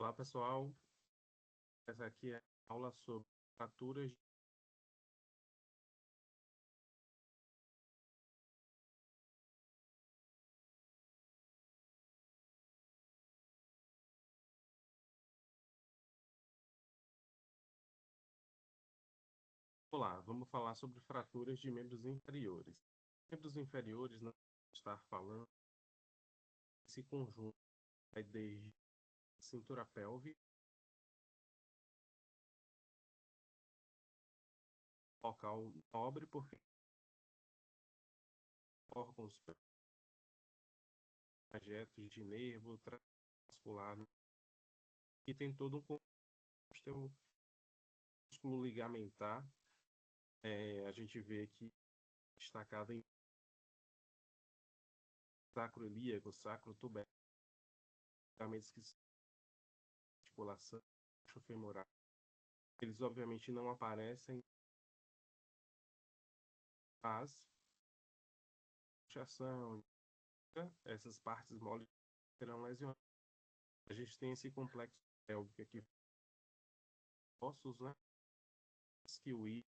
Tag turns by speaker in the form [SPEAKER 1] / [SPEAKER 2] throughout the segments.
[SPEAKER 1] Olá, pessoal. Essa aqui é a aula sobre fraturas. Olá, vamos falar sobre fraturas de membros inferiores. Membros inferiores, nós vamos estar falando desse conjunto vai desde a cintura pélvica, local nobre, porque órgãos, trajetos de nervo, muscular, e tem todo um músculo ligamentar. A gente vê aqui destacado em sacro ilíaco, sacro tuberoso, ligamentos que são articulação femoral. Eles obviamente não aparecem, mas puxação, essas partes moles serão lesionadas. A gente tem esse complexo pélvico aqui, ossos, né? Isquioides.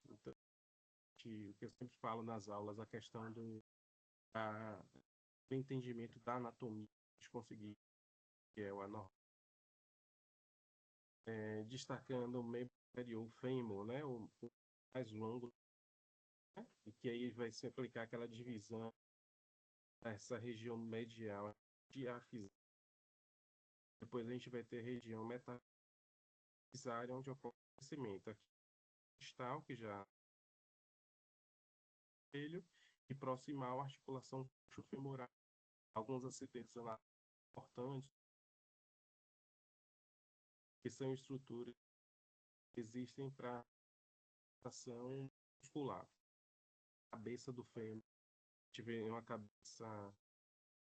[SPEAKER 1] Então, o que eu sempre falo nas aulas, a questão do entendimento da anatomia, de conseguir que é o anormal. Destacando o membro inferior, o fêmur, né? O mais longo, né? E que aí vai se aplicar aquela divisão essa região medial diafisal. Depois a gente vai ter a região metafisária, onde ocorre o crescimento. Aqui distal, que já é e proximal, articulação femoral. Alguns acidentes importantes, que são estruturas que existem para ação muscular. Cabeça do fêmur, tiver uma cabeça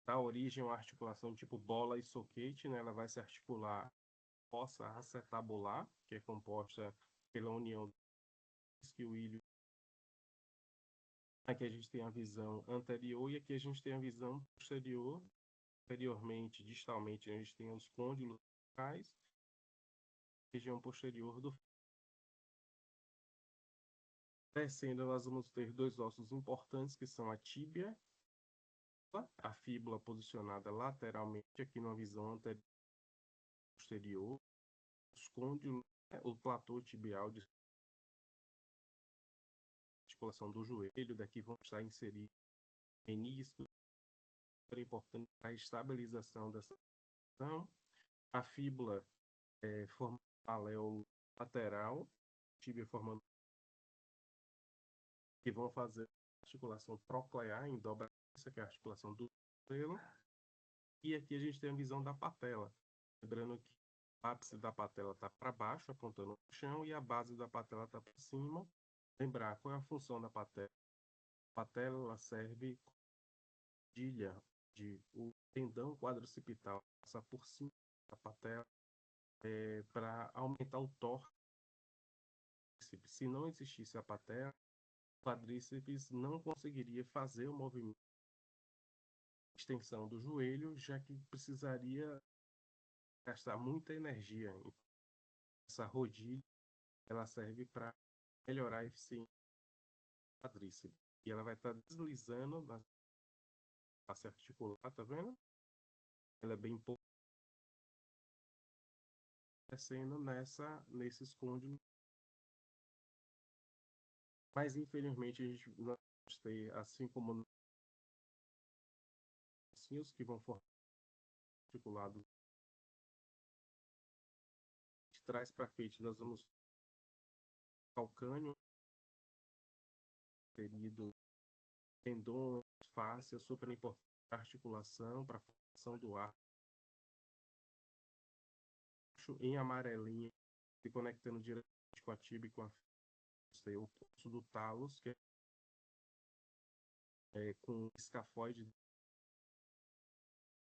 [SPEAKER 1] da origem uma articulação tipo bola e soquete, né? Ela vai se articular fossa acetabular, que é composta pela união do isquioíleo. Aqui a gente tem a visão anterior e aqui a gente tem a visão posterior. Anteriormente, distalmente, a gente tem os côndilos locais, região posterior do. Descendo, nós vamos ter dois ossos importantes, que são a tíbia, a fíbula posicionada lateralmente, aqui numa visão anterior posterior, os côndilos, o platô tibial de articulação do joelho, daqui vão estar inseridos meniscos, super importante para a estabilização dessa posição. A fíbula forma paléolo lateral, tíbia formando que vão fazer a articulação proclear em dobra, que é a articulação do cotovelo. E aqui a gente tem a visão da patela, lembrando que o ápice da patela está para baixo, apontando para o chão, e a base da patela está para cima. Lembrar qual é a função da patela. A patela ela serve como rodilha de o tendão quadricipital passa por cima da patela para aumentar o torque. Se não existisse a patela, o quadríceps não conseguiria fazer o movimento de extensão do joelho, já que precisaria gastar muita energia. Essa rodilha ela serve para melhorar a eficiência do quadríceps. E ela vai estar deslizando na face articular, tá vendo? Ela é bem pouco descendo nesses côndilos. Mas infelizmente a gente não pode ter, assim como os que vão formar articulado de trás para frente, nós vamos calcâneo, ferido, tendão, fáscia, super importante articulação para a formação do ar. Em amarelinho, se conectando diretamente com a tíbia e com a o pulso do talos, que com escafoide de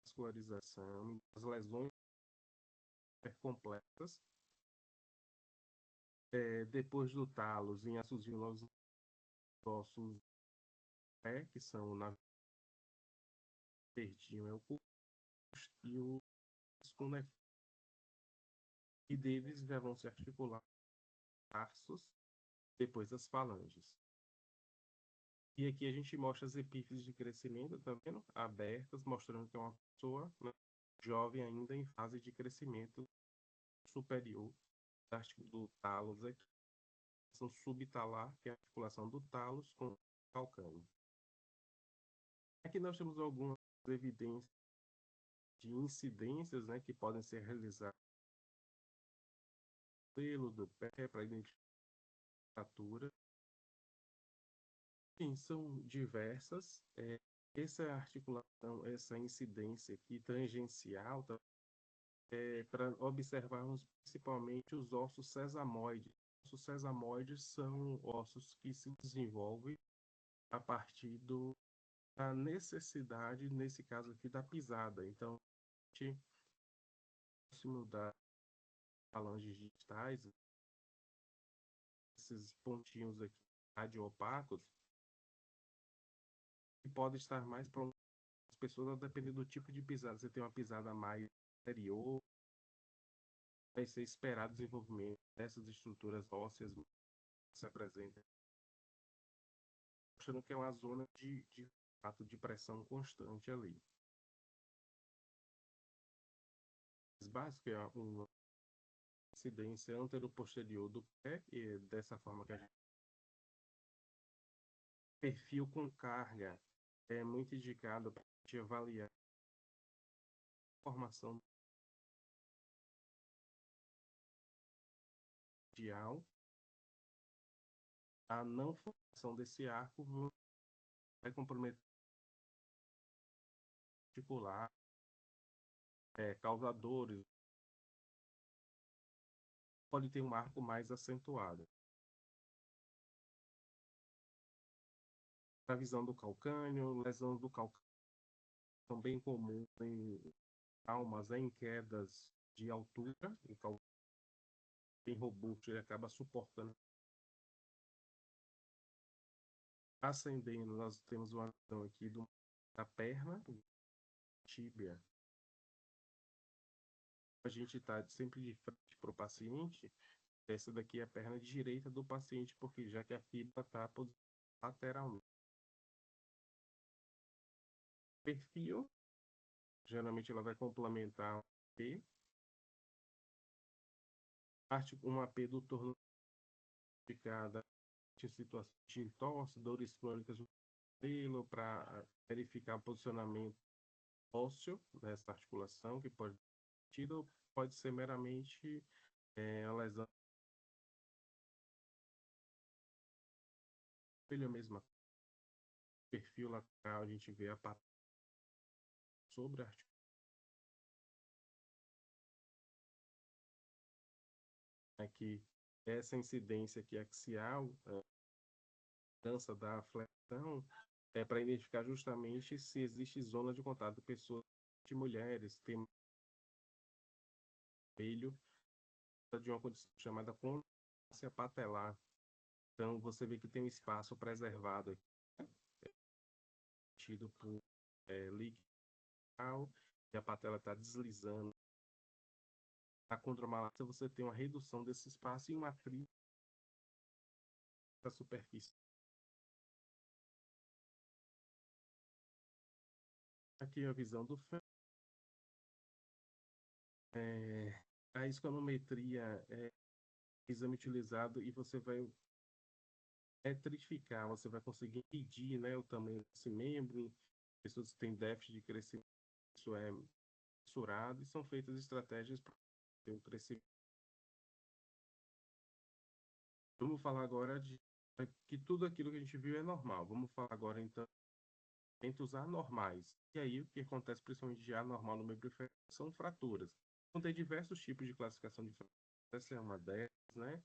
[SPEAKER 1] vascularização, as lesões completas. Depois do talos, em assozinho, os ossos que são na verdinho é o pulso e o escunefre. e deles já vão se articular tarsos, depois as falanges. E aqui a gente mostra as epífises de crescimento, tá vendo? Abertas, mostrando que é uma pessoa, né, jovem ainda em fase de crescimento superior do talos aqui. São subtalar, que é a articulação do talos com o calcâneo. Aqui nós temos algumas evidências de incidências, né, que podem ser realizadas pelo do pé para identificar a altura. Sim, são diversas. Essa articulação, essa incidência aqui tangencial, tá, para observarmos principalmente os ossos sesamoides. Os ossos sesamoides são ossos que se desenvolvem a partir da necessidade, nesse caso aqui, da pisada. Então, próximo da falanges distais, esses pontinhos aqui radioopacos, que podem estar mais para as pessoas, a depender do tipo de pisada. Você tem uma pisada mais anterior, vai ser esperado o desenvolvimento dessas estruturas ósseas que se apresentam, mostrando que é uma zona de fato de pressão constante ali. O básico é uma incidência anteroposterior do pé, e dessa forma que a gente... Perfil com carga é muito indicado para a gente avaliar a formação radial. A não formação desse arco vai comprometer articular, causadores, pode ter um arco mais acentuado. A visão do calcâneo, lesão do calcâneo são bem comuns em almas, em quedas de altura. O calcâneo bem robusto, ele acaba suportando. Ascendendo, nós temos uma visão aqui da perna, tíbia. A gente está sempre de frente para o paciente. Essa daqui é a perna direita do paciente, porque já que a fibra está lateralmente. Perfil, geralmente ela vai complementar um AP do torno de cada situação de entorse, dores crônicas do pelo, para verificar o posicionamento ósseo dessa articulação, que pode ser tido, ou pode ser meramente uma lesão. Ele mesma, perfil lateral, a gente vê a parte sobre a articulação. Aqui, essa incidência aqui axial, dança da flexão, é para identificar justamente se existe zona de contato de pessoas, de mulheres, tem espelho de uma condição chamada condromalácia patelar. Então, você vê que tem um espaço preservado aqui, tido por líquido, e a patela está deslizando. A condromalácia, você tem uma redução desse espaço e uma atrito da superfície. Aqui a visão do fêmur. A esconometria é exame utilizado e você vai metrificar, você vai conseguir medir, né, o tamanho desse membro. Pessoas que têm déficit de crescimento, isso é mensurado e são feitas estratégias para ter um crescimento. Vamos falar agora de que tudo aquilo que a gente viu é normal. Vamos falar agora, então, de eventos anormais. E aí, o que acontece principalmente de anormal no membro inferior são fraturas. Então, tem diversos tipos de classificação de fraturas. Essa é uma delas, né?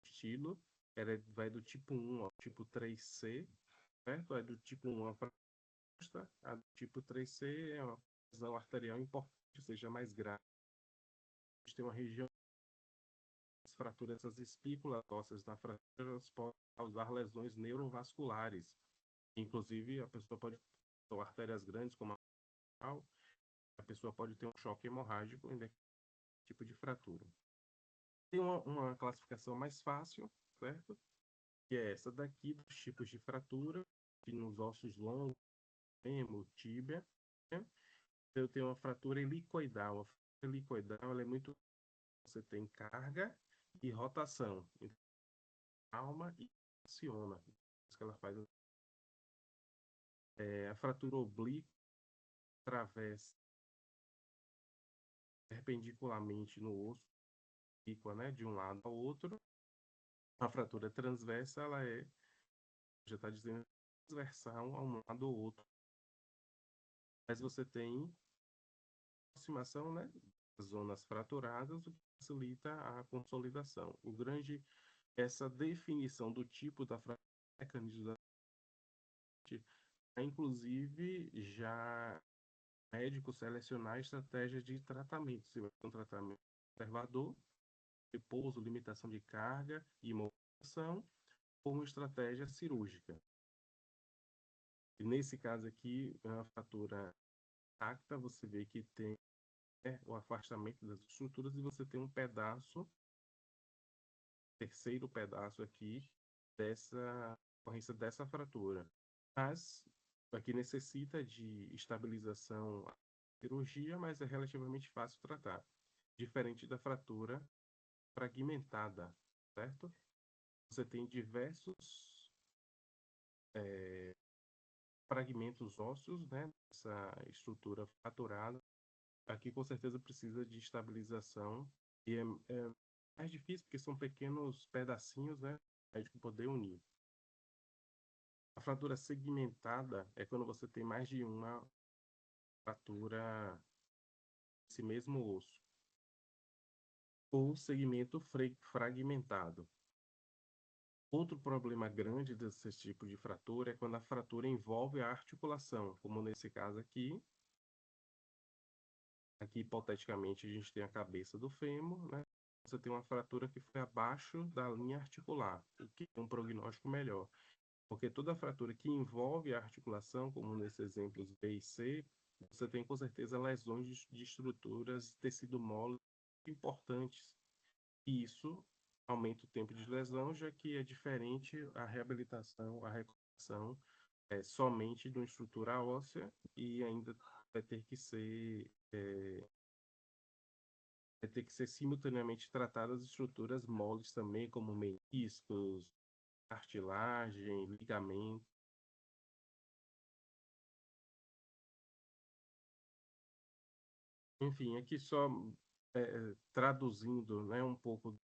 [SPEAKER 1] Estilo, ela vai do tipo 1 ao tipo 3C, certo? É do tipo 1 a do tipo 3C é uma lesão arterial importante, ou seja, mais grave. A gente tem uma região das fraturas, essas espículas ósseas na fratura, elas podem causar lesões neurovasculares. Inclusive, a pessoa pode ter artérias grandes, como a pessoa pode ter um choque hemorrágico, tipo de fratura. Tem uma classificação mais fácil, certo? Que é essa daqui dos tipos de fratura, que nos ossos longos, fêmur, tíbia, né? Então, eu tenho uma fratura helicoidal. A fratura helicoidal ela é muito. Você tem carga e rotação. Então, alma e aciona. Isso que ela faz. A fratura oblíqua atravessa perpendicularmente no osso, oblíqua, né, de um lado ao outro. A fratura transversa, ela já está dizendo, transversal a um lado ou outro. Mas você tem aproximação, né, das zonas fraturadas, o que facilita a consolidação. Essa definição do tipo da fratura, mecanismo da inclusive já médicos selecionar estratégias de tratamento. Se vai ter um tratamento conservador, repouso, limitação de carga e imobilização, ou uma estratégia cirúrgica. E nesse caso aqui, a fratura intacta, você vê que tem o afastamento das estruturas e você tem um pedaço, terceiro pedaço aqui, dessa ocorrência dessa fratura. Mas aqui necessita de estabilização cirurgia, mas é relativamente fácil tratar. Diferente da fratura fragmentada, certo? Você tem diversos fragmentos ósseos, né? Essa estrutura fraturada. Aqui com certeza precisa de estabilização e é mais difícil porque são pequenos pedacinhos, né? A gente poder unir. A fratura segmentada é quando você tem mais de uma fratura desse mesmo osso. Ou segmento fragmentado. Outro problema grande desse tipo de fratura é quando a fratura envolve a articulação, como nesse caso aqui. Aqui, hipoteticamente, a gente tem a cabeça do fêmur, né? Você tem uma fratura que foi abaixo da linha articular, o que é um prognóstico melhor. Porque toda fratura que envolve a articulação, como nesses exemplos B e C, você tem com certeza lesões de estruturas de tecido mole importantes. E isso aumenta o tempo de lesão, já que é diferente a reabilitação, a recuperação somente de uma estrutura óssea e ainda vai ter que ser simultaneamente tratadas estruturas moles também, como meniscos, cartilagem, ligamento. Enfim, aqui só traduzindo, né, um pouco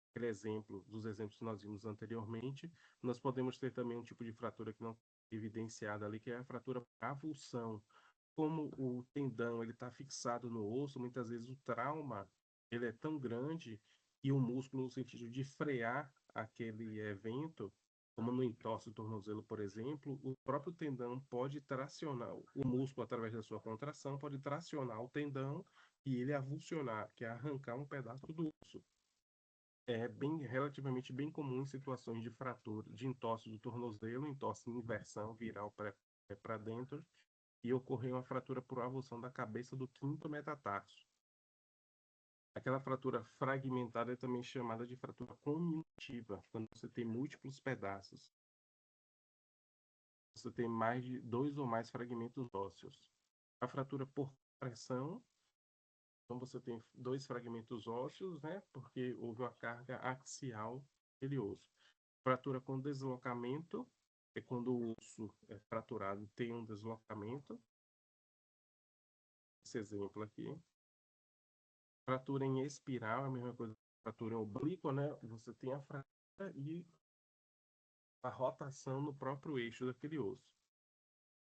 [SPEAKER 1] aquele exemplo, dos exemplos que nós vimos anteriormente, nós podemos ter também um tipo de fratura que não é evidenciada ali, que é a fratura por avulsão. Como o tendão ele está fixado no osso, muitas vezes o trauma ele é tão grande e o músculo, no sentido de frear aquele evento, como no entorse do tornozelo, por exemplo, o próprio tendão pode tracionar, o músculo, através da sua contração, pode tracionar o tendão e ele avulsionar, que é arrancar um pedaço do osso. É relativamente bem comum em situações de fratura, de entorse do tornozelo, entorse em inversão viral para dentro, e ocorreu uma fratura por avulsão da cabeça do quinto metatarso. Aquela fratura fragmentada é também chamada de fratura cominutiva, quando você tem múltiplos pedaços. Você tem mais de 2 ou mais fragmentos ósseos. A fratura por pressão, então você tem 2 fragmentos ósseos, né? Porque houve uma carga axial daquele osso. Fratura com deslocamento é quando o osso é fraturado e tem um deslocamento. Esse exemplo aqui. Fratura em espiral é a mesma coisa que fratura em oblíqua, né? Você tem a fratura e a rotação no próprio eixo daquele osso.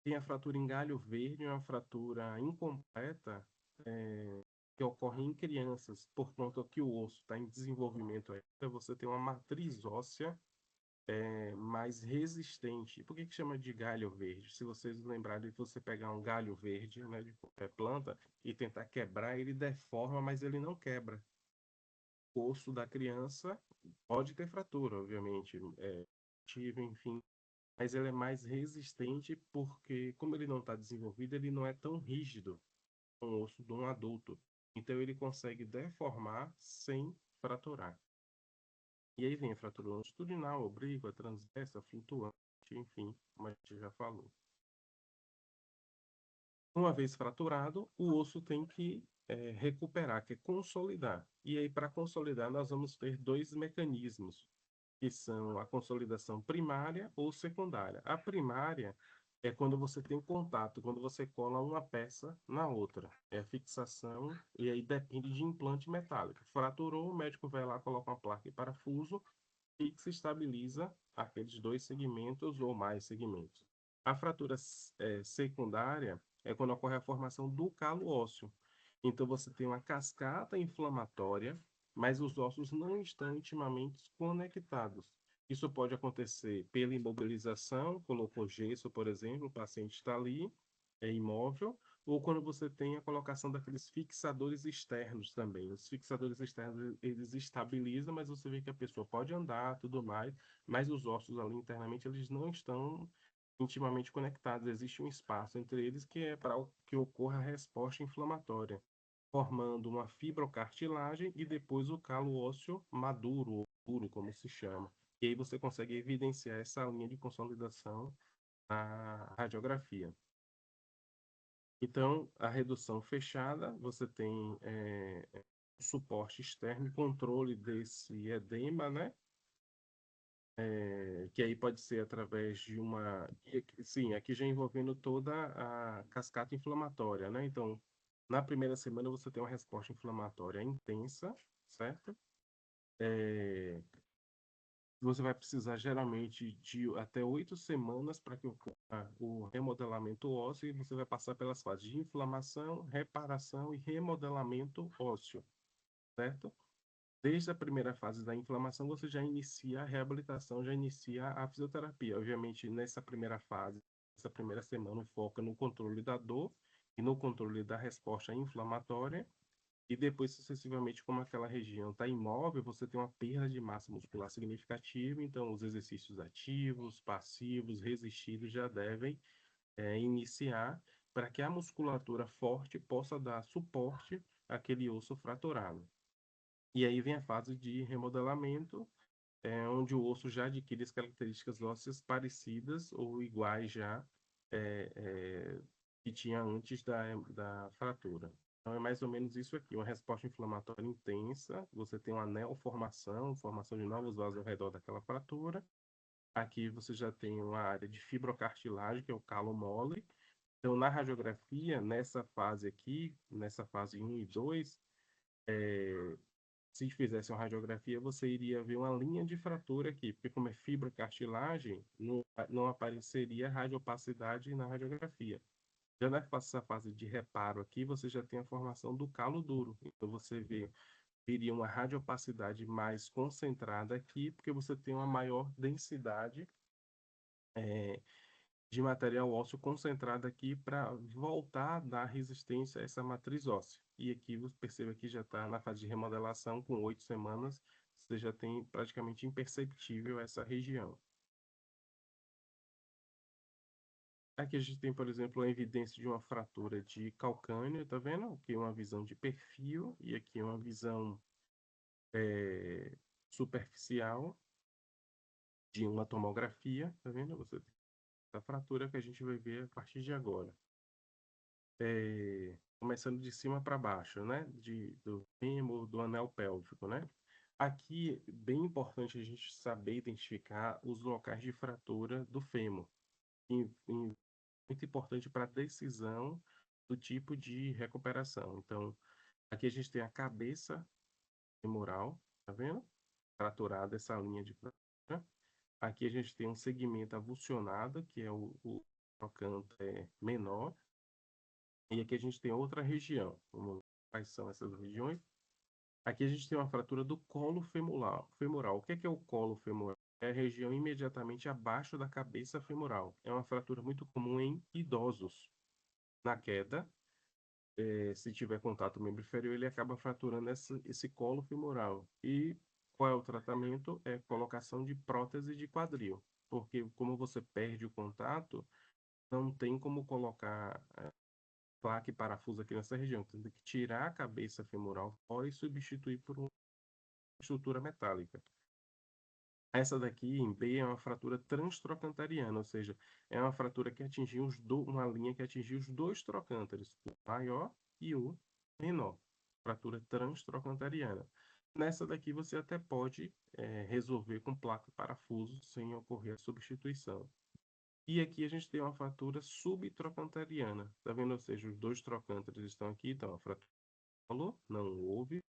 [SPEAKER 1] Tem a fratura em galho verde, uma fratura incompleta, que ocorre em crianças, por conta que o osso está em desenvolvimento ainda, você tem uma matriz óssea mais resistente. Por que chama de galho verde? Se vocês lembrarem de você pegar um galho verde, né, de qualquer planta, e tentar quebrar, ele deforma, mas ele não quebra. O osso da criança pode ter fratura, obviamente, enfim, mas ele é mais resistente porque, como ele não está desenvolvido, ele não é tão rígido como o osso de um adulto. Então ele consegue deformar sem fraturar. E aí vem a fratura longitudinal, oblíqua, transversa, flutuante, enfim, como a gente já falou. Uma vez fraturado, o osso tem que recuperar, que é consolidar. E aí, para consolidar, nós vamos ter dois mecanismos, que são a consolidação primária ou secundária. A primária é quando você tem contato, quando você cola uma peça na outra. É a fixação, e aí depende de implante metálico. Fraturou, o médico vai lá, coloca uma placa e parafuso, fixa e estabiliza aqueles dois segmentos ou mais segmentos. A fratura secundária é quando ocorre a formação do calo ósseo. Então você tem uma cascata inflamatória, mas os ossos não estão intimamente conectados. Isso pode acontecer pela imobilização, colocou gesso, por exemplo, o paciente está ali, é imóvel, ou quando você tem a colocação daqueles fixadores externos também. Os fixadores externos, eles estabilizam, mas você vê que a pessoa pode andar, tudo mais, mas os ossos ali internamente, eles não estão intimamente conectados. Existe um espaço entre eles que é para que ocorra a resposta inflamatória, formando uma fibrocartilagem e depois o calo ósseo maduro, ou puro, como se chama. E aí você consegue evidenciar essa linha de consolidação na radiografia. Então, a redução fechada, você tem suporte externo e controle desse edema, né? Que aí pode ser através de uma... Sim, aqui já envolvendo toda a cascata inflamatória, né? Então, na primeira semana você tem uma resposta inflamatória intensa, certo? Você vai precisar geralmente de até 8 semanas para que ocorra o remodelamento ósseo e você vai passar pelas fases de inflamação, reparação e remodelamento ósseo, certo? Desde a primeira fase da inflamação, você já inicia a reabilitação, já inicia a fisioterapia. Obviamente, nessa primeira fase, nessa primeira semana, o foco é no controle da dor e no controle da resposta inflamatória. E depois, sucessivamente, como aquela região está imóvel, você tem uma perda de massa muscular significativa. Então, os exercícios ativos, passivos, resistidos já devem iniciar para que a musculatura forte possa dar suporte àquele osso fraturado. E aí vem a fase de remodelamento, onde o osso já adquire as características ósseas parecidas ou iguais já que tinha antes da fratura. Então é mais ou menos isso aqui, uma resposta inflamatória intensa, você tem uma neoformação, formação de novos vasos ao redor daquela fratura. Aqui você já tem uma área de fibrocartilagem, que é o calo mole. Então, na radiografia, nessa fase aqui, nessa fase 1 e 2, se fizesse uma radiografia, você iria ver uma linha de fratura aqui, porque como é fibrocartilagem, não apareceria radiopacidade na radiografia. Já nessa fase de reparo aqui, você já tem a formação do calo duro. Então, você veria uma radiopacidade mais concentrada aqui, porque você tem uma maior densidade de material ósseo concentrado aqui para voltar a dar resistência a essa matriz óssea. E aqui você percebe que já está na fase de remodelação, com 8 semanas, você já tem praticamente imperceptível essa região. Aqui a gente tem, por exemplo, a evidência de uma fratura de calcânio, tá vendo? Aqui uma visão de perfil e aqui uma visão superficial de uma tomografia, tá vendo? Você tem a fratura que a gente vai ver a partir de agora. Começando de cima para baixo, né? Do fêmur, do anel pélvico, né? Aqui, bem importante a gente saber identificar os locais de fratura do fêmur. Muito importante para a decisão do tipo de recuperação. Então, aqui a gente tem a cabeça femoral, tá vendo? Fraturada essa linha de fratura. Aqui a gente tem um segmento avulsionado, que é o trocante menor. E aqui a gente tem outra região. Quais são essas regiões? Aqui a gente tem uma fratura do colo femoral. O que é o colo femoral? É a região imediatamente abaixo da cabeça femoral. É uma fratura muito comum em idosos. Na queda, se tiver contato membro inferior, ele acaba fraturando esse colo femoral. E qual é o tratamento? É colocação de prótese de quadril. Porque como você perde o contato, não tem como colocar placa e parafuso aqui nessa região. Então, tem que tirar a cabeça femoral fora e substituir por uma estrutura metálica. Essa daqui, em B, é uma fratura transtrocantariana, ou seja, é uma fratura que atingiu uma linha que atingiu os dois trocânteres, o maior e o menor. Fratura transtrocantariana. Nessa daqui, você até pode resolver com placa e parafuso sem ocorrer a substituição. E aqui a gente tem uma fratura subtrocantariana, tá vendo? Ou seja, os dois trocânteres estão aqui, então a fratura não houve,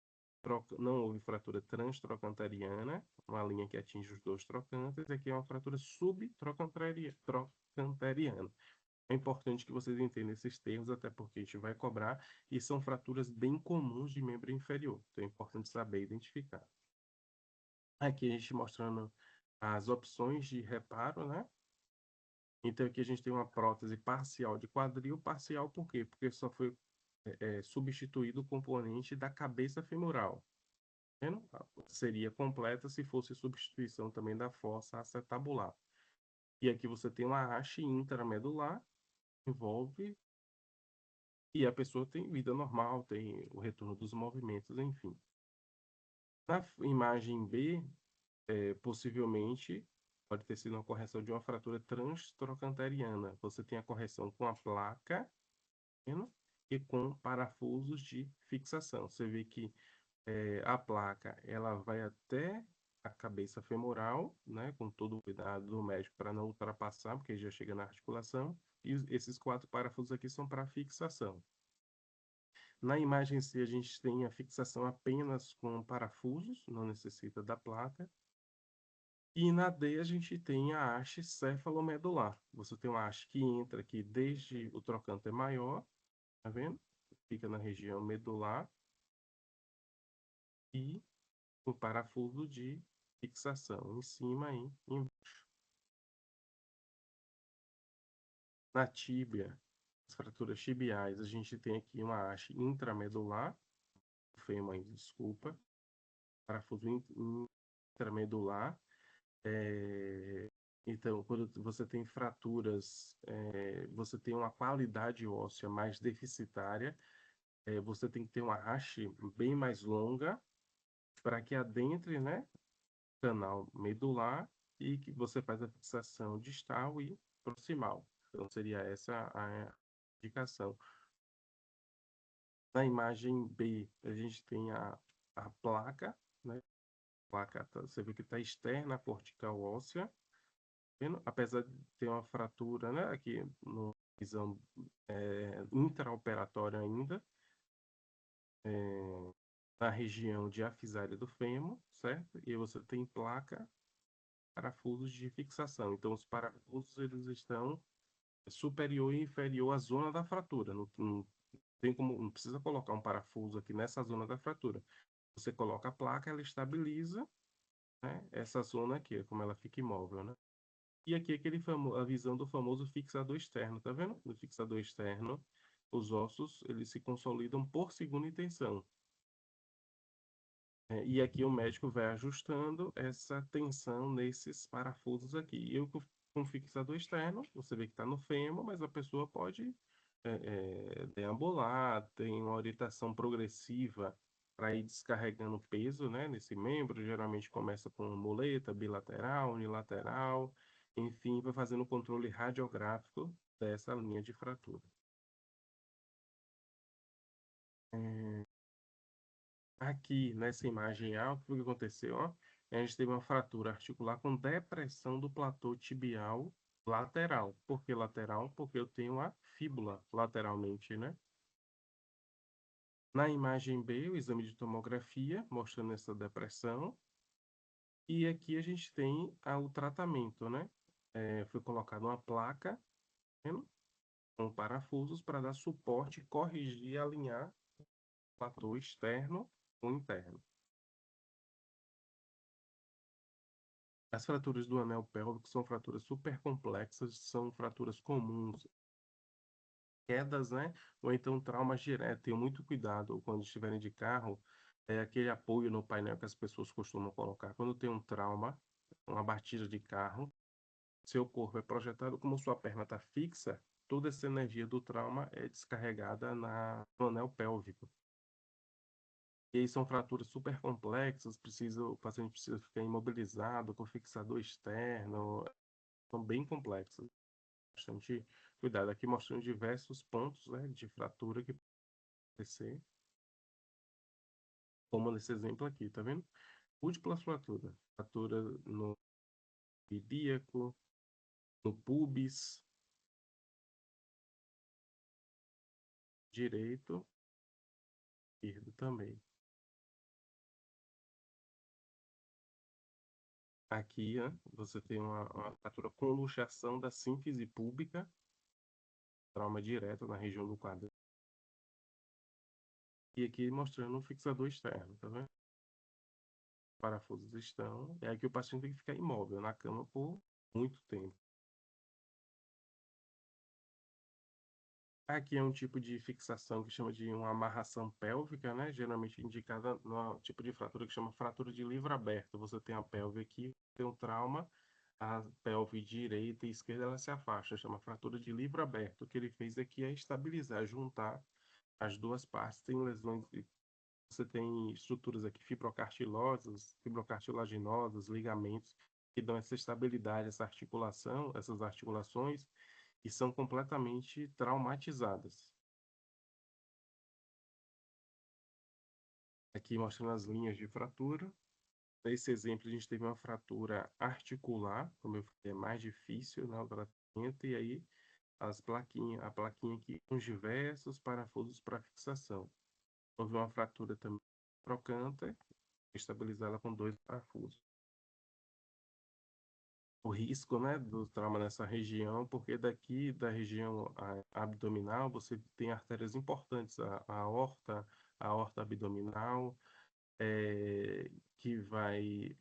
[SPEAKER 1] não houve fratura transtrocantariana, uma linha que atinge os dois trocânteres, aqui é uma fratura subtrocantariana. É importante que vocês entendam esses termos, até porque a gente vai cobrar, e são fraturas bem comuns de membro inferior, então é importante saber identificar. Aqui a gente mostrando as opções de reparo, né? Então aqui a gente tem uma prótese parcial de quadril, parcial por quê? Porque só foi substituído o componente da cabeça femoral. Vendo? Seria completa se fosse substituição também da fossa acetabular. E aqui você tem uma haste intramedular, envolve, e a pessoa tem vida normal, tem o retorno dos movimentos, enfim. Na imagem B, possivelmente, pode ter sido uma correção de uma fratura transtrocanteriana. Você tem a correção com a placa, vendo? E com parafusos de fixação. Você vê que a placa ela vai até a cabeça femoral, né, com todo o cuidado do médico para não ultrapassar, porque já chega na articulação, e esses 4 parafusos aqui são para fixação. Na imagem C, a gente tem a fixação apenas com parafusos, não necessita da placa. E na D, a gente tem a haste cefalomedular. Você tem uma haste que entra aqui desde o trocânter maior, tá vendo? Fica na região medular. E o parafuso de fixação em cima e embaixo. Na tíbia, as fraturas tibiais, a gente tem aqui uma haste intramedular, fêmur, desculpa, parafuso intramedular. Então, quando você tem fraturas, você tem uma qualidade óssea mais deficitária, você tem que ter uma haste bem mais longa para que adentre, né, canal medular e que você faz a fixação distal e proximal. Então, seria essa a indicação. Na imagem B, a gente tem a placa, né? A placa, você vê que está externa à cortical óssea, vendo? Apesar de ter uma fratura, né? Aqui no visão intraoperatória ainda, na região de afisária do fêmur, certo? E você tem placa, parafusos de fixação. Então, os parafusos eles estão superior e inferior à zona da fratura. Não tem como, não precisa colocar um parafuso aqui nessa zona da fratura. Você coloca a placa, ela estabiliza, né, essa zona aqui, como ela fica imóvel, né? E aqui a visão do famoso fixador externo, tá vendo? No fixador externo, os ossos eles se consolidam por segunda intenção. E aqui o médico vai ajustando essa tensão nesses parafusos aqui. Eu com fixador externo, você vê que está no fêmur, mas a pessoa pode deambular, tem uma orientação progressiva para ir descarregando peso, né, nesse membro. Geralmente começa com muleta bilateral, unilateral, enfim, vai fazendo o controle radiográfico dessa linha de fratura. Aqui nessa imagem A, o que aconteceu? Ó? A gente teve uma fratura articular com depressão do platô tibial lateral. Por que lateral? Porque eu tenho a fíbula lateralmente, né? Na imagem B, o exame de tomografia mostrando essa depressão. E aqui a gente tem o tratamento, né? Foi colocada uma placa, vendo? Com parafusos para dar suporte, corrigir e alinhar o platô externo com o interno. As fraturas do anel pélvico são fraturas super complexas, são fraturas comuns, quedas, né? Ou então traumas diretos. Tenham muito cuidado quando estiverem de carro, aquele apoio no painel que as pessoas costumam colocar. Quando tem um trauma, uma batida de carro, seu corpo é projetado como sua perna está fixa, toda essa energia do trauma é descarregada no anel pélvico. E aí são fraturas super complexas, o paciente precisa ficar imobilizado com fixador externo, são bem complexas. Bastante cuidado. Aqui mostrando diversos pontos, né, de fratura que pode acontecer, como nesse exemplo aqui, tá vendo? Múltiplas fraturas. Fratura no ilíaco, no pubis direito, esquerdo também. Aqui, ó, você tem uma fratura com luxação da sínfise púbica, trauma direto na região do quadril. E aqui mostrando um fixador externo, tá vendo? Parafusos estão. É aqui o paciente tem que ficar imóvel na cama por muito tempo. Aqui é um tipo de fixação que chama de uma amarração pélvica, né? Geralmente indicada no tipo de fratura que chama fratura de livro aberto. Você tem a pelve aqui, tem um trauma, a pelve direita e esquerda ela se afasta, chama fratura de livro aberto. O que ele fez aqui é estabilizar, juntar as duas partes. Tem lesões, você tem estruturas aqui fibrocartilosas, fibrocartilaginosas, ligamentos que dão essa estabilidade, essa articulação, essas articulações e são completamente traumatizadas. Aqui mostrando as linhas de fratura. Nesse exemplo, a gente teve uma fratura articular, como eu falei, é mais difícil, né, o tratamento, e aí a plaquinha aqui com diversos parafusos para fixação. Houve uma fratura também trocante, estabilizá-la com 2 parafusos. O risco, né, do trauma nessa região, porque daqui da região abdominal você tem artérias importantes, a aorta abdominal, que vai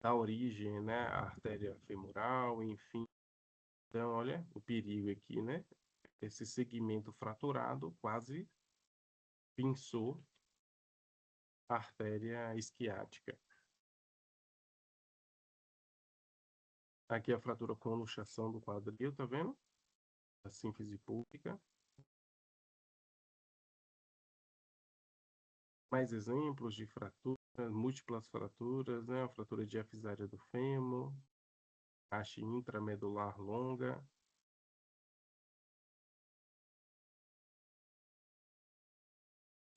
[SPEAKER 1] dar origem, né, à artéria femoral, enfim. Então, olha o perigo aqui, né? Esse segmento fraturado quase pinçou a artéria isquiática. Aqui a fratura com luxação do quadril, tá vendo? A sínfise púbica. Mais exemplos de fraturas, múltiplas fraturas, né? A fratura diafisária do fêmur, haste intramedular longa.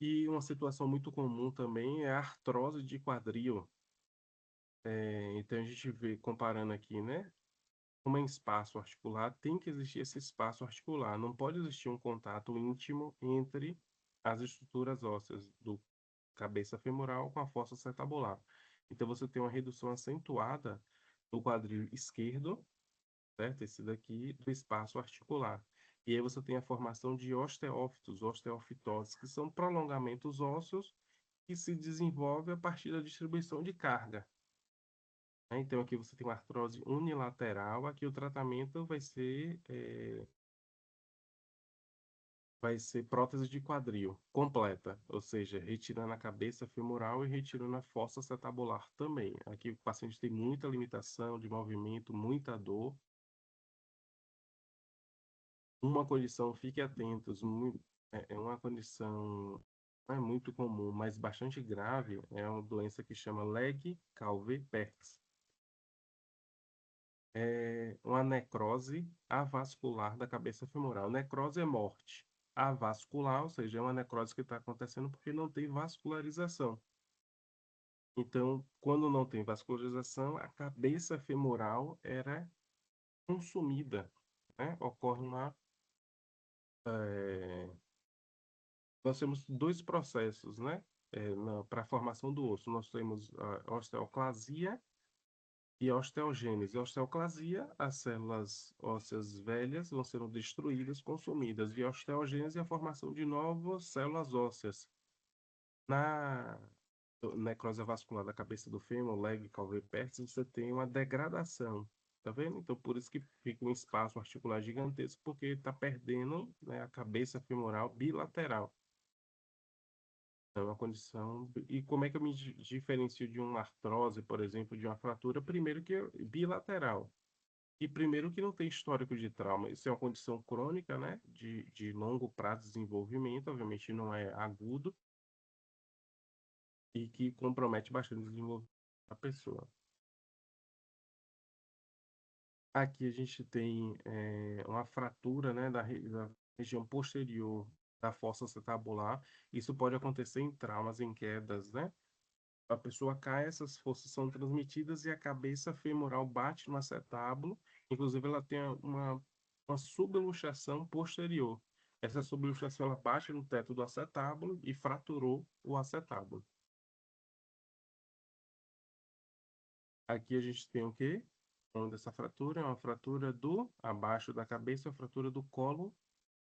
[SPEAKER 1] E uma situação muito comum também é a artrose de quadril. Então a gente vê, comparando aqui, né? Como é em espaço articular, tem que existir esse espaço articular. Não pode existir um contato íntimo entre as estruturas ósseas do cabeça femoral com a fossa acetabular. Então você tem uma redução acentuada no quadril esquerdo, certo? Esse daqui, do espaço articular. E aí você tem a formação de osteófitos, osteofitoses, que são prolongamentos ósseos que se desenvolvem a partir da distribuição de carga. Então, aqui você tem uma artrose unilateral. Aqui o tratamento vai ser prótese de quadril completa, ou seja, retirando a cabeça femoral e retirando a fossa acetabular também. Aqui o paciente tem muita limitação de movimento, muita dor. Uma condição, fique atentos, é uma condição não é muito comum, mas bastante grave, é uma doença que chama Legg-Calvé-Pertz. É uma necrose avascular da cabeça femoral. Necrose é morte. Avascular, ou seja, é uma necrose que está acontecendo porque não tem vascularização. Então, quando não tem vascularização, a cabeça femoral era consumida, né? Ocorre uma... Nós temos dois processos, né? Para a formação do osso. Nós temos a osteoclasia e a osteogênese. A osteoclasia, as células ósseas velhas vão sendo destruídas, consumidas. E a osteogênese é a formação de novas células ósseas. Na necrose vascular da cabeça do fêmur, leg, calvé-pertz, você tem uma degradação. Tá vendo? Então, por isso que fica um espaço articular gigantesco, porque está perdendo, né, a cabeça femoral bilateral. É uma condição. E como é que eu me diferencio de uma artrose, por exemplo, de uma fratura? Primeiro que é bilateral. E primeiro que não tem histórico de trauma. Isso é uma condição crônica, né? De longo prazo de desenvolvimento, obviamente não é agudo, e que compromete bastante o desenvolvimento da pessoa. Aqui a gente tem uma fratura, né, da região posterior da fossa acetabular. Isso pode acontecer em traumas, em quedas, né? A pessoa cai, essas forças são transmitidas e a cabeça femoral bate no acetábulo. Inclusive, ela tem uma subluxação posterior. Essa subluxação ela bate no teto do acetábulo e fraturou o acetábulo. Aqui a gente tem o quê? Onde essa fratura é uma fratura do abaixo da cabeça, a fratura do colo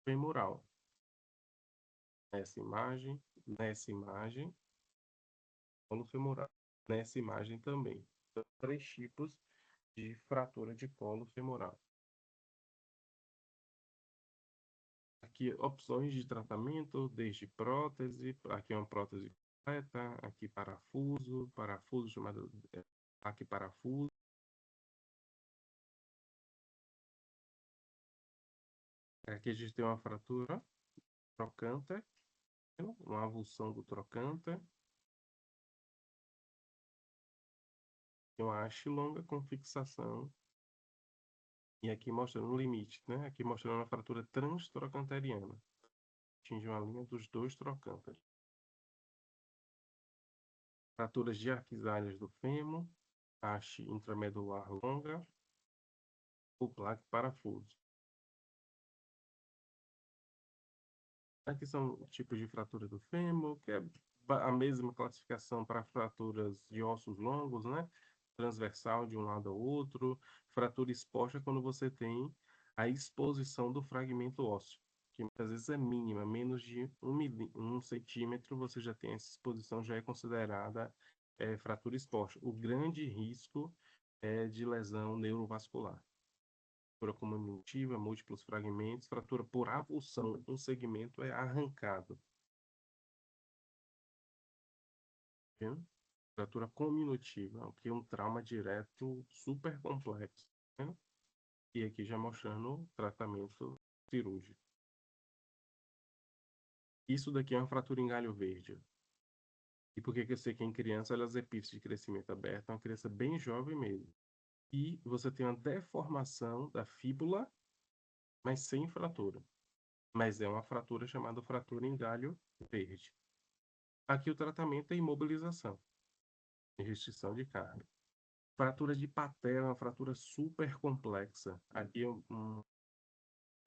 [SPEAKER 1] femoral. Nessa imagem, colo femoral. Nessa imagem também. Então, três tipos de fratura de colo femoral. Aqui, opções de tratamento, desde prótese, aqui é uma prótese completa, aqui parafuso chamado aqui parafuso. Aqui a gente tem uma fratura trocânter, uma avulsão do trocânter, tem uma haste longa com fixação, e aqui mostrando um limite, né? Aqui mostrando uma fratura transtrocanteriana, atinge uma linha dos dois trocânteres. Fraturas diarquisárias do fêmur, haste intramedular longa, o plaque parafuso. Aqui são tipos de fratura do fêmur, que é a mesma classificação para fraturas de ossos longos, né? Transversal de um lado ao outro. Fratura exposta é quando você tem a exposição do fragmento ósseo, que muitas vezes é mínima, menos de 1 centímetro, você já tem essa exposição, já é considerada fratura exposta. O grande risco é de lesão neurovascular. Fratura comunitiva, múltiplos fragmentos, fratura por avulsão, um segmento é arrancado. Viu? Fratura comunitiva, que é um trauma direto super complexo. Né? E aqui já mostrando o tratamento cirúrgico. Isso daqui é uma fratura em galho verde. E por que que eu sei que em criança, olha as epífises de crescimento aberto, é uma criança bem jovem mesmo. E você tem uma deformação da fíbula, mas sem fratura. Mas é uma fratura chamada fratura em galho verde. Aqui o tratamento é imobilização e restrição de carga. Fratura de patela é uma fratura super complexa. Aqui um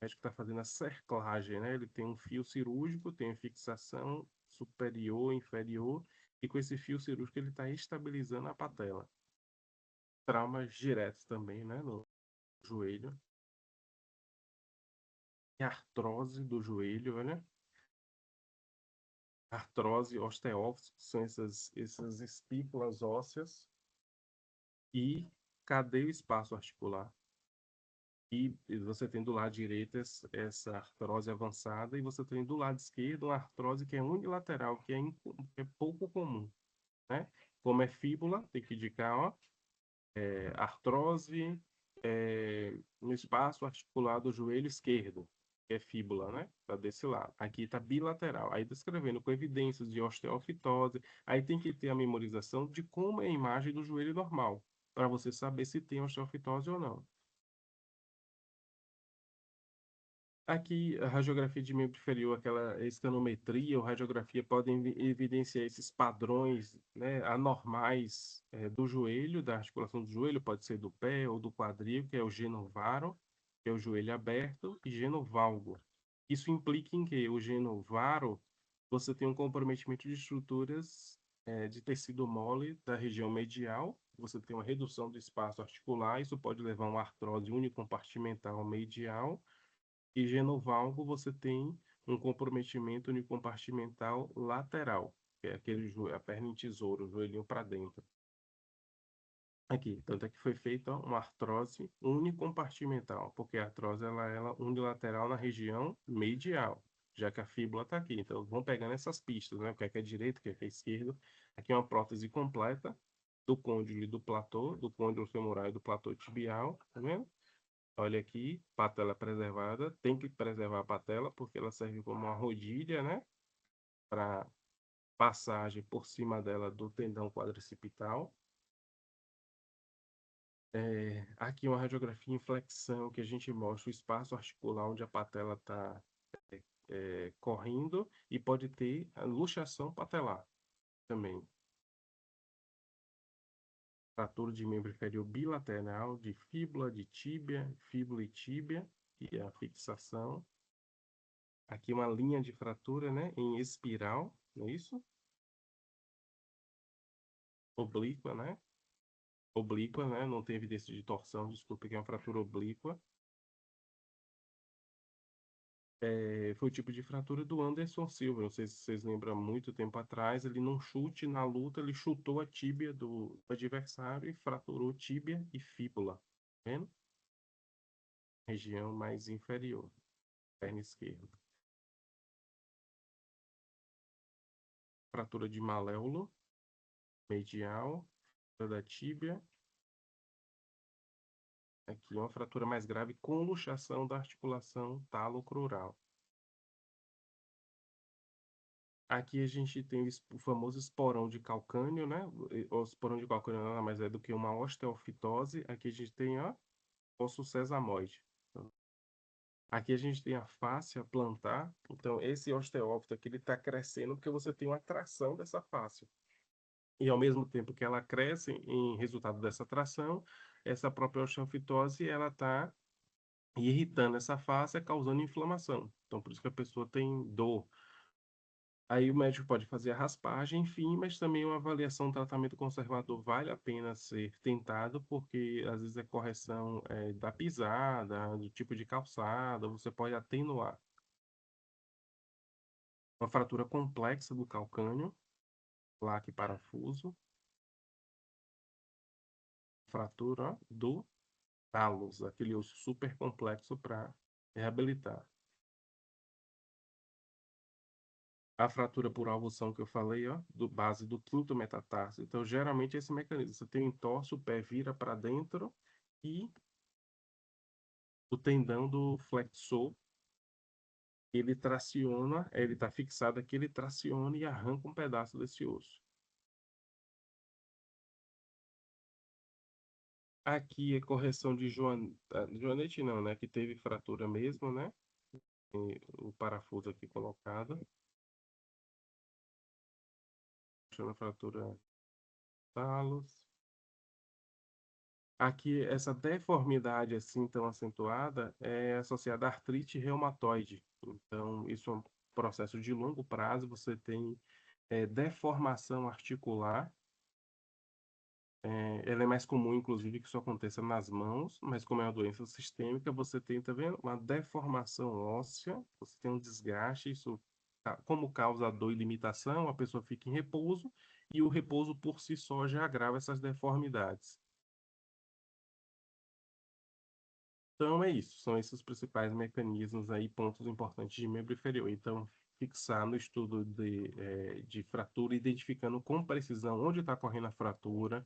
[SPEAKER 1] médico está fazendo a cerclagem, né? Ele tem um fio cirúrgico, tem a fixação superior, inferior, e com esse fio cirúrgico ele está estabilizando a patela. Traumas diretos também, né? No joelho. E artrose do joelho, né? Artrose, osteófise, que são essas espículas ósseas. E cadê o espaço articular? E você tem do lado direito essa artrose avançada, e você tem do lado esquerdo uma artrose que é unilateral, que é pouco comum, né? Como é fíbula, tem que indicar, ó, artrose no espaço articular do joelho esquerdo, que é fíbula, né? Tá desse lado. Aqui tá bilateral. Aí descrevendo com evidências de osteofitose. Aí tem que ter a memorização de como é a imagem do joelho normal, para você saber se tem osteofitose ou não. Aqui, a radiografia de membro inferior, aquela escanometria ou radiografia podem evidenciar esses padrões, né, anormais do joelho, da articulação do joelho, pode ser do pé ou do quadril, que é o genovaro, que é o joelho aberto, e genovalgo. Isso implica em que o genovaro, você tem um comprometimento de estruturas de tecido mole da região medial, você tem uma redução do espaço articular, isso pode levar a uma artrose unicompartimental medial, e genovalgo você tem um comprometimento unicompartimental lateral, que é a perna em tesouro, o joelhinho para dentro. Aqui, tanto é que foi feita uma artrose unicompartimental, porque a artrose ela unilateral na região medial, já que a fíbula está aqui. Então, vão pegando essas pistas, né? O que é direito, o que é esquerdo. Aqui é uma prótese completa do côndilo e do platô, do côndilo femoral e do platô tibial, tá vendo? Olha aqui, patela preservada. Tem que preservar a patela porque ela serve como uma rodilha, né? Para passagem por cima dela do tendão quadricipital. Aqui uma radiografia em flexão que a gente mostra o espaço articular onde a patela está correndo e pode ter a luxação patelar também. Fratura de membro inferior bilateral, de fíbula e tíbia, e a fixação. Aqui uma linha de fratura, né, em espiral, não é isso? Oblíqua, né? Oblíqua, né? Não tem evidência de torção, desculpa, que é uma fratura oblíqua. Foi o tipo de fratura do Anderson Silva. Não sei se vocês lembram, muito tempo atrás, ele num chute na luta, ele chutou a tíbia do adversário e fraturou tíbia e fíbula. Tá vendo? Região mais inferior, perna esquerda. Fratura de maléolo medial, fratura da tíbia. Aqui uma fratura mais grave com luxação da articulação talocrural. Aqui a gente tem o famoso esporão de calcânio, né? O esporão de calcânio nada mais é do que uma osteofitose. Aqui a gente tem, ó, osso sesamoide. Aqui a gente tem a fáscia plantar. Então, esse osteófito aqui, ele está crescendo porque você tem uma tração dessa fáscia. E ao mesmo tempo que ela cresce, em resultado dessa tração, essa própria osteofitose, ela está irritando essa fáscia, causando inflamação. Então, por isso que a pessoa tem dor. Aí o médico pode fazer a raspagem, enfim, mas também uma avaliação, um tratamento conservador vale a pena ser tentado, porque às vezes é correção da pisada, do tipo de calçada, você pode atenuar. Uma fratura complexa do calcânio, placa e parafuso. Fratura, ó, do talos, aquele osso super complexo para reabilitar. A fratura por avulsão que eu falei, ó, do base do quinto metatarso. Então, geralmente, esse mecanismo. Você tem um entorse, o pé vira para dentro e o tendão do flexor, ele traciona, ele está fixado aqui, ele traciona e arranca um pedaço desse osso. Aqui é correção de joanete não, né? Que teve fratura mesmo, né? E o parafuso aqui colocado. Deixando a fratura talos. Aqui, essa deformidade assim tão acentuada é associada à artrite reumatoide. Então, isso é um processo de longo prazo. Você tem deformação articular. Ela é mais comum, inclusive, que isso aconteça nas mãos, mas como é uma doença sistêmica, você tem, tá vendo? Uma deformação óssea, você tem um desgaste, isso, como causa dor e limitação, a pessoa fica em repouso, e o repouso por si só já agrava essas deformidades. Então é isso, são esses os principais mecanismos aí, pontos importantes de membro inferior. Então, fixar no estudo de fratura, identificando com precisão onde está correndo a fratura,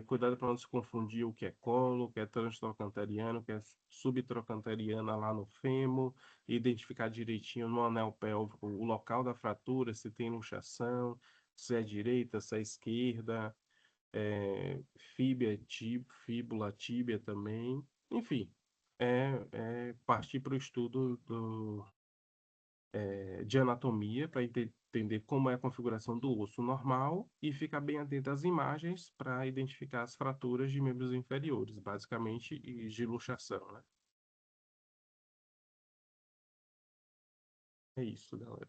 [SPEAKER 1] cuidado para não se confundir o que é colo, o que é transtrocantariano, o que é subtrocantariana lá no fêmur, identificar direitinho no anel pélvico o local da fratura, se tem luxação, se é direita, se é esquerda, fíbula, tíbia também, enfim, partir para o estudo de anatomia para entender como é a configuração do osso normal e ficar bem atento às imagens para identificar as fraturas de membros inferiores, basicamente, e de luxação, né? É isso, galera.